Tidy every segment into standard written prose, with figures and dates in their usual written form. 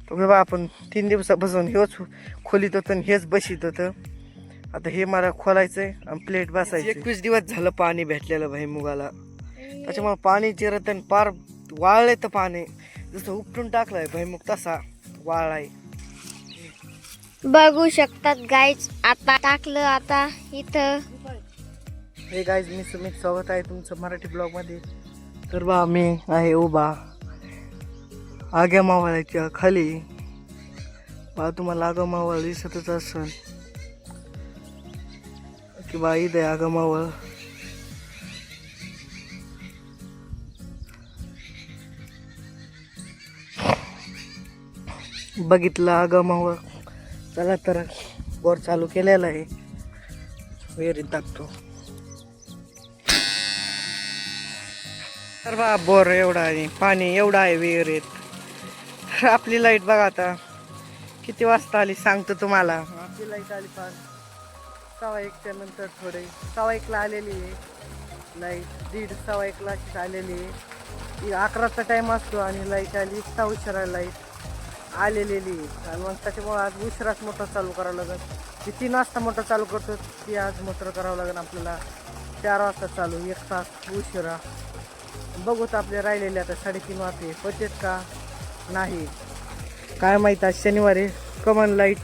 तर बा आपण 3 दिवसापासून हेच खोलीत होतं आणि हेच बशीत होतं. आता हे मला खोलायचंय आणि प्लेट बसायची. 21 दिवस झालं पाणी भेटलेलं भाई मुगाला, त्याच्यामुळे पाणी चिरत आणि पार वाळलंय. तर पाणी जसं उपटून टाकलंय भैमुग तसा वाळलाय. बघू शकतात गाईज. आता टाकलं आता इथं. हे गाईज, मी सुमित, स्वागत आहे तुमचं मराठी ब्लॉग मध्ये. तर बा मी आहे उभा आग्या मावळाच्या खाली. बा तुम्हाला आगा मावळ दिसतच असेल की बा इथे आगा मावळ. बघितलं आगा मावळ. चला तर बोर चालू केलेला आहे, विहिरीत टाकतो. तर बा बोर एवढा आहे, पाणी एवढं आहे विहिरीत. तर आपली लाईट बघा आता किती वाजता आली सांगतो तुम्हाला. आपली लाईट आली फार 1:15च्या नंतर, थोडे 1:15ला आलेली आहे लाईट. 1:30-1:15 अशीच आलेली आहे. 11चा टाईम असतो आणि लाईट आली 6 उशिरा लाईट आलेली आहे. आणि मग त्याच्यामुळे आज उशिराच मोटर चालू करावं लागेल. ती 3 वाजता मोटर चालू करतो, ती आज मोटर करावं लागेल आपल्याला 4 वाजता चालू, 1 तास उशिरा. बघूत आपले राहिलेले आता 3:30 वाजते, पचेत का नाही काय माहीत. आज शनिवारी कमन लाईट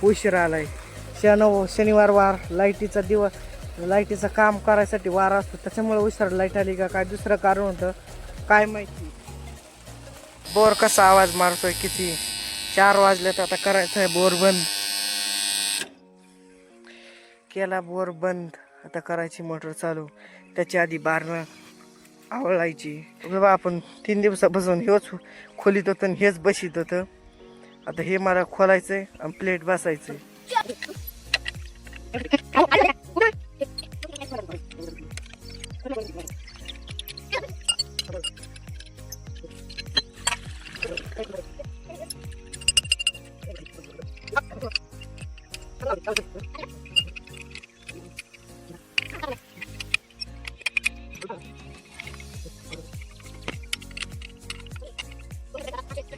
उशिरा आलाय. शनिवार वार लाईटीचा दिवस, लाईटीचं काम करायसाठी वार असतो, त्याच्यामुळे उशिरा लाईट आली का काय दुसरं कारण होतं काय माहिती. बोर कसा आवाज मारतोय किती. 4 वाजले तर आता करायचं आहे बोर बंद. केला बोर बंद, आता करायची मोटर चालू. त्याच्या आधी बारणं आवळायची. बाबा आपण 3 दिवसापासून हेच खोलीत होतं आणि हेच बशीत होतं. आता हे मला खोलायचंय आणि प्लेट बसायचंय.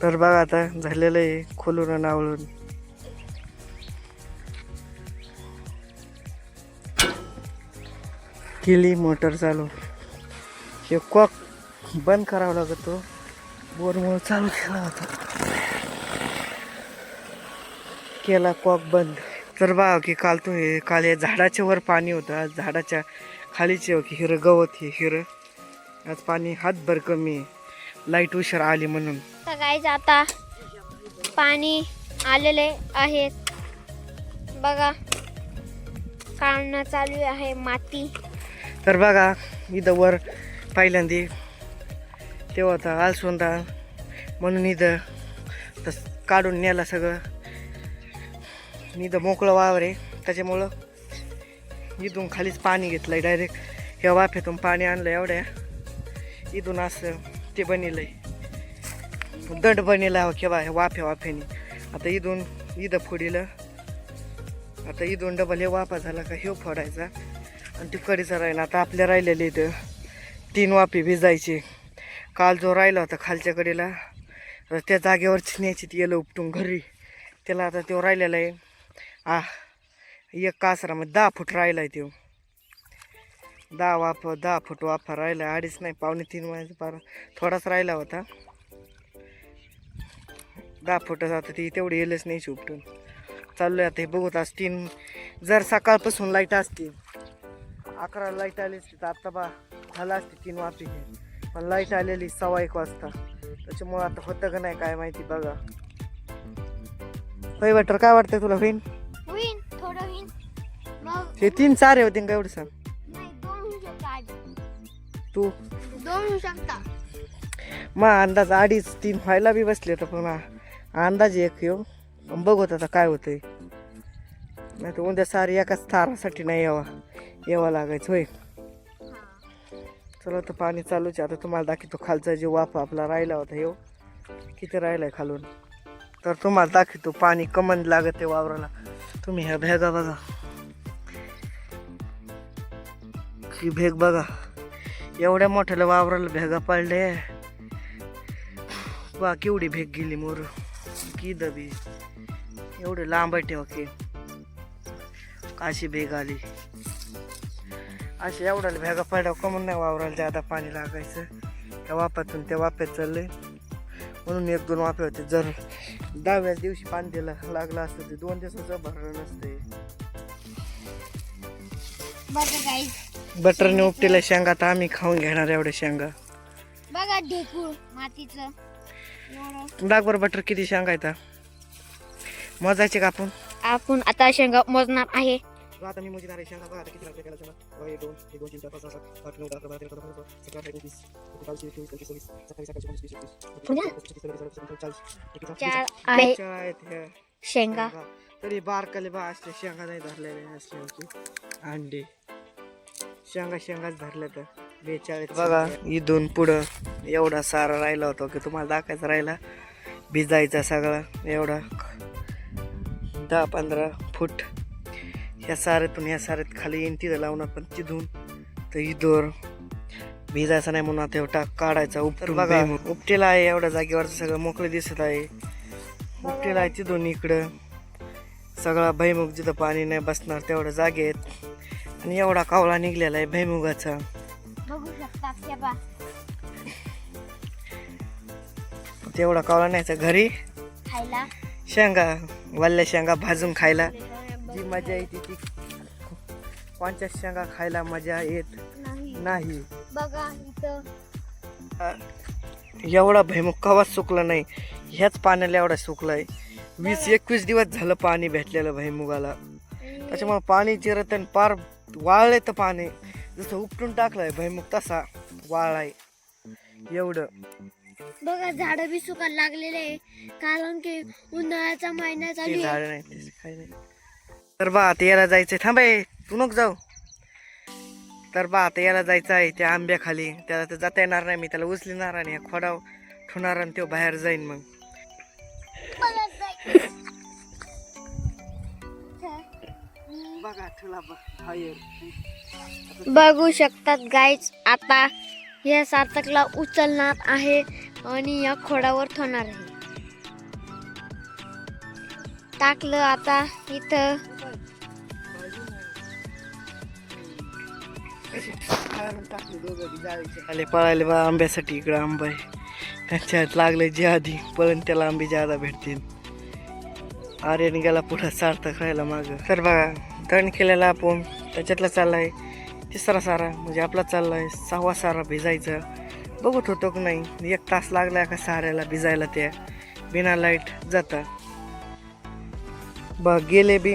तर बघा आता झालेलं आहे खोलून आवळून. केली मोटर चालू. हे कॉक बंद करावा लागतो, बोरमुळे चालू केला होता. केला कॉक बंद. तर बघा की काल या झाडाच्या वर पाणी होतं, आज झाडाच्या खालीचे की हिरं गवत हे हिरं. आज पाणी हातभर कमी आहे, लाईट उशीर आली म्हणून. तर गाईज आता पाणी आलेले आहे बघा, काढणं चालू आहे माती. तर बघा इथं वर पहिल्यांदा तेव्हा होता आलसोंदा म्हणून इथं तस काढून नेला सगळं. इथं मोकळं वावर आहे, त्याच्यामुळं इथून खालीच पाणी घेतलंय डायरेक्ट. ह्या वाफेतून पाणी आणलं एवढ्या इथून असं ते बनिलंय, दंड बनेला केव्हा वाफ्याने. आता इथं फोडीलं. आता इथून डबल हे वाफा झाला का हे फोडायचा आणि तिकडीचा राहिला. आता आपल्या राहिलेले इथं 3 वाफे भिजायचे. काल जो राहिला होता खालच्या कडेला त्या जागेवरच न्यायची ती येलं उपटून घरी. त्याला आता तो राहिलेला आहे 1 कासरामध्ये 10 फूट राहिला आहे. तो 10 फूट वाफा राहिला. 2.5 नाही 2.25 वाजता पार थोडाच राहिला होता. 10 फूट आता ती तेवढी येलच नाही उपटून चाललोय. आता हे बघू आज 3 जर सकाळपासून लाईट असती 11 लाईट आली असती तर आता बा झाला असते 3 वाफे. पण लाईट आलेली 1:15 वाजता, त्याच्यामुळे आता होतं का नाही काय माहिती. बघा होय वाटर, काय वाटतंय तुला होईन? होईन थोडं होईन. मग हे 3-4 होते का एवढं सांग. नाही 2 होऊ शकतात. तू 2 होऊ शकता. मग अंदाज 2.5-3 व्हायला बी बसले तर पण अंदाज 1 येऊ. बघत आता काय होतंय. नाही तर उद्या सारी एकाच थारासाठी नाही यावं लागायचं होय. चला तर पाणी चालूच आहे. आता तुम्हाला दाखवतो खालचा जे वाफा आपला राहिला होता येऊ किती राहिलाय खालून. तर तुम्हाला दाखवतो पाणी कमन लागत आहे वावराला. तुम्ही ह्या भेगा बघा, ही भेग बघा, एवढ्या मोठ्याला वावराला भेगा पडले बा. केवढी भेग गेली मोर. की दबी एवढे लांब ठेवा की अशी भेग आली. अशी एवढ्या भेगा पडल्या कमून नाही वावरायला ज्यादा पाणी लागायचं. त्या वाफ्यातून त्या वाफ्यात चालले म्हणून 1-2 वाफे होते. जर 10व्या दिवशी पाणी द्यायला लागलं असतं ते 2 दिवसाचं भरलं नसते. बटरने उपटेल्या शेंगा तर आम्ही खाऊन घेणार एवढ्या शेंगा. बघा ढेकूळ मातीचं. दाग बरं बटर किती शेंगा येतात मोजायचे का आपण आता शेंगा मोजणार आहे. आता मी मोजणार आहे शेंगा. बघा आता किती लागते त्याला शेंगा. 1 2 1 2 3 4 5 6 7 8 9 10 11 12 13 14 15 16 17 18 19 20 21 22 शेंगा तरी बारकाले बा असते शेंगा नाही धरलेले असले अंडे शेंगाच धरल्या तर 42. बघा इथून पुढं एवढा सारा राहिला होता की तुम्हाला दाखवायचा राहिला. भिजायचा सगळा एवढा 10-15 फूट ह्या साऱ्यात खाली येईन तिथं लावून आपण तिथून तर इथवर भिजायचा नाही म्हणून आता एवढा काढायचा. उपटर बघा उपटेला आहे एवढ्या जागेवरचं सगळं मोकळं दिसत आहे. उपटेला आहे तिथून इकडं सगळा भैमुग जिथं पाणी नाही बसणार तेवढ्या जागेत. आणि एवढा कावळा निघलेला आहे भैमुगाचा. बघू शकता ते बा. तेवढा कावळा न्यायचा घरी खायला शेंगा वल्ल्या शेंगा भाजून खायला जी मजा येते ती कोणत्या शेंगा खायला मजा येत नाही. बघा इथं एवढा भैमुग कवाच सुकला नाही. ह्याच पाण्याला एवढा सुकलाय. 20-21 दिवस झालं पाणी भेटलेलं भैमुगाला. त्याच्यामुळे पाणी जिरत आणि पार वाळले तर पाणी जसं उपटून टाकलंय भैमुग तसा वाळलाय एवढं. बघा झाड बी सुकायला लागलेले आहे कारण की उन्हाळ्याचा महिना चालू आहे. झाड नाही त्याचे काही नाही. तर बा आता याला जायचंय. थांबाय तू नको जाऊ. तर बा आता याला जायचं आहे त्या आंब्याखाली. त्याला तर जाता येणार नाही. मी त्याला उचलणार आणि खोडाव ठेवणार आणि तो बाहेर जाईन. मग बघा ठेवला बघू शकतात गाईज. आता या सार्थकला उचलणार आहे आणि या खोडावर ठेवणार आहे. टाकलं आता इथं. पळाले बा आंब्यासाठी. इकडं आंबा आहे त्यांच्यात लागले जे आधी पळून त्याला आंबे ज्यादा भेटतील. आर्यन गेला पुढं सार्थक राहिला मागं. तर बघा तण केलेला आपण त्याच्यातला चाललाय 3रा सारा म्हणजे आपला चाललाय 6वा सारा भिजायचा. बघत होतो की नाही 1 तास लागला का साऱ्याला भिजायला. त्या बिना लाईट जाता बघ गेले बी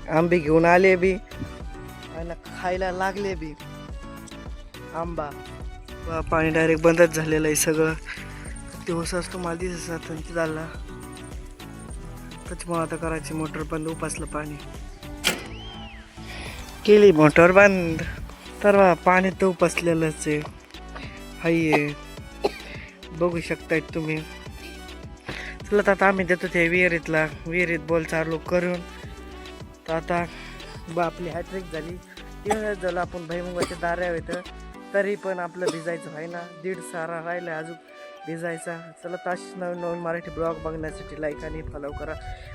आंबे घेऊन आले बी आणि खायला लागले बी आंबा. पाणी डायरेक्ट बंदच झालेलं आहे सगळं. दिवसाच तुम्हाला दिसत ते झाला. त्याच्यामुळे आता करायची मोटर बंद. उपासलं पाणी केली मोटर बंद. तर पाणी तर उपसलेलंच आहे. हाय बघू शकताय तुम्ही. चला आता आम्ही देतो ते विहिरीत बॉल चालू करून. तर आता आपली हॅट्रिक झाली. 3 वेळेस झालं आपण भैमुगाच्या दाऱ्या होतं तरी पण आपलं भिजायचं आहे ना. 1.5 सारा राहिला अजून भिजायचा. चला तास नवीन मराठी ब्लॉग बघण्यासाठी लाईक आणि फॉलो करा.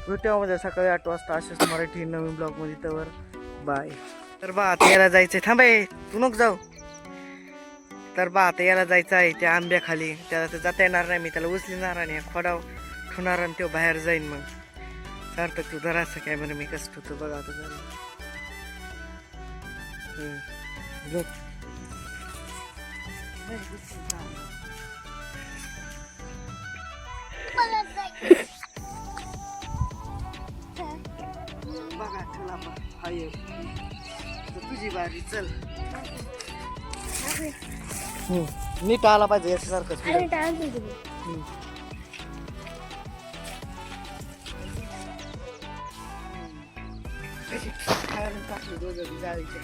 भेटूयामध्ये सकाळी 8 वाजता असेच मराठी नवीन ब्लॉगमध्ये. तर बाय. तर बा आता याला जायचंय. थांबाय तू नको जाऊ. तर बा आता याला जायचं आहे त्या आंब्याखाली. त्याला तर जाता येणार नाही. मी त्याला उचलणार आणि खोडाव ठेवणार आणि तो बाहेर जाईन. मग सार्थक तू जरा असं काय म्हणे मी कसं ठेवतो बघा आता झालं. बघा ठेवला हाय तुझी बारी. चल नीट आला पाहिजे याच्यासारखं. टाकलं दोघं जायचं.